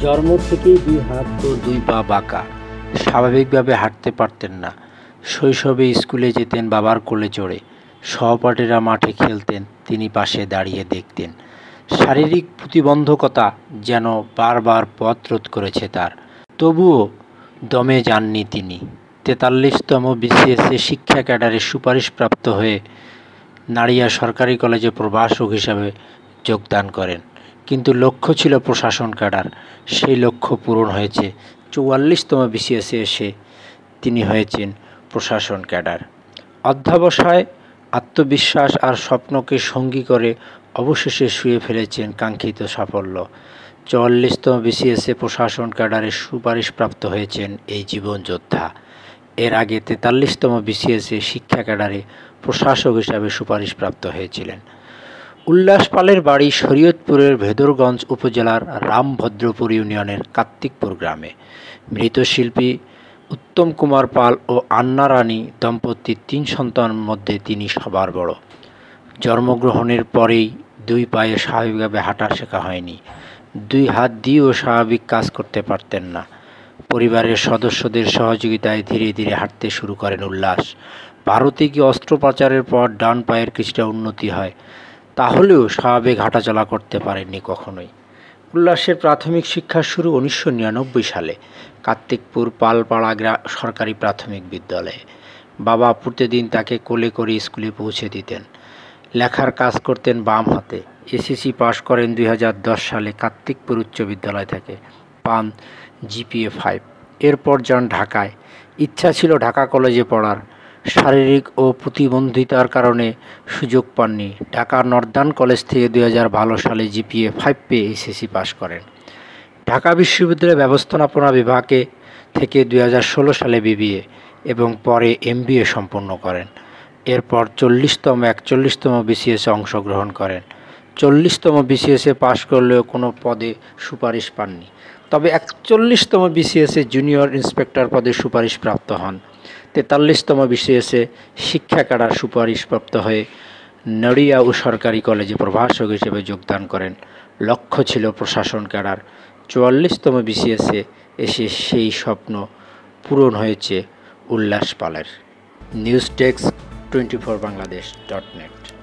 জন্ম থেকেই দুই হাত ও দুই পা বাঁকা, স্বাভাবিকভাবে হাঁটতে পারতেন না। শৈশবে স্কুলে যেতেন বাবার কোলে চড়ে, সহপাঠীরা মাঠে খেলতেন, তিনি পাশে দাঁড়িয়ে দেখতেন। শারীরিক প্রতিবন্ধকতা যেন বারবার পথ রোধ করেছে তার, তবুও দমে যাননি তিনি। ৪৩তম বিসিএসে শিক্ষা ক্যাডারে সুপারিশপ্রাপ্ত হয়ে নাড়িয়া সরকারি কলেজে প্রভাষক হিসাবে যোগদান করেন। কিন্তু লক্ষ্য ছিল প্রশাসন ক্যাডার, সেই লক্ষ্য পূরণ হয়েছে। ৪৪তম বিসিএসে এসে তিনি হয়েছেন প্রশাসন ক্যাডার। অধ্যবসায়, আত্মবিশ্বাস আর স্বপ্নকে সঙ্গী করে অবশেষে ছুঁয়ে ফেলেছেন কাঙ্ক্ষিত সাফল্য। ৪৪তম বিসিএসে প্রশাসন ক্যাডারে সুপারিশপ্রাপ্ত হয়েছেন এই জীবনযোদ্ধা। এর আগে ৪৩তম বিসিএসে শিক্ষা ক্যাডারে প্রশাসক হিসাবে সুপারিশপ্রাপ্ত হয়েছিলেন। উল্লাস পালের বাড়ি শরীয়তপুরের ভেদরগঞ্জ উপজেলার রামভদ্রপুর ইউনিয়নের কার্তিকপুর গ্রামে। মৃত শিল্পী উত্তম কুমার পাল ও আন্না রানী দম্পতির ৩ সন্তানের মধ্যে তিনি সবার বড়। জন্মগ্রহণের পরেই দুই পায়ে স্বাভাবিকভাবে হাঁটা শেখা হয়নি, দুই হাত দিয়েও স্বাভাবিক কাজ করতে পারতেন না। পরিবারের সদস্যদের সহযোগিতায় ধীরে ধীরে হাঁটতে শুরু করেন উল্লাস। ভারতে গিয়ে অস্ত্রোপচারের পর ডান পায়ের কিছুটা উন্নতি হয়, তাহলেও স্বাভাবিক হাঁটাচলা করতে পারেননি কখনোই। উল্লাসের প্রাথমিক শিক্ষা শুরু ১৯৯৯ সালে কার্তিকপুর পালপাড়া সরকারি প্রাথমিক বিদ্যালয়ে। বাবা প্রতিদিন তাকে কোলে করে স্কুলে পৌঁছে দিতেন। লেখার কাজ করতেন বাম হাতে। এসএসসি পাশ করেন ২০১০ সালে কার্তিকপুর উচ্চ বিদ্যালয় থেকে, পান জিপিএ ৫। এরপর যান ঢাকায়। ইচ্ছা ছিল ঢাকা কলেজে পড়ার, শারীরিক ও প্রতিবন্ধিতার কারণে সুযোগ পাননি। ঢাকা নর্দার্ন কলেজ থেকে ২০১২ সালে জিপিএ ৫ পেয়ে এসএসসি পাশ করেন। ঢাকা বিশ্ববিদ্যালয় ব্যবস্থাপনা বিভাগে থেকে ২০১৬ সালে বিবিএ এবং পরে এমবিএ সম্পন্ন করেন। এরপর ৪০তম বিসিএসে অংশগ্রহণ করেন। ৪০তম বিসিএসে পাশ করলেও কোনো পদে সুপারিশ পাননি, তবে ৪১তম বিসিএসে জুনিয়র ইন্সপেক্টর পদে সুপারিশপ্রাপ্ত হন। ৪৩তম বিসিএসে শিক্ষা ক্যাডার সুপারিশপ্রাপ্ত হয়ে নাড়িয়া সরকারি কলেজে প্রভাষক হিসেবে যোগদান করেন। লক্ষ্য ছিল প্রশাসন ক্যাডার। ৪৪তম বিসিএসে এসে সেই স্বপ্ন পূরণ হয়েছে উল্লাস পালের। News desk 24বাংলাদেশ.net।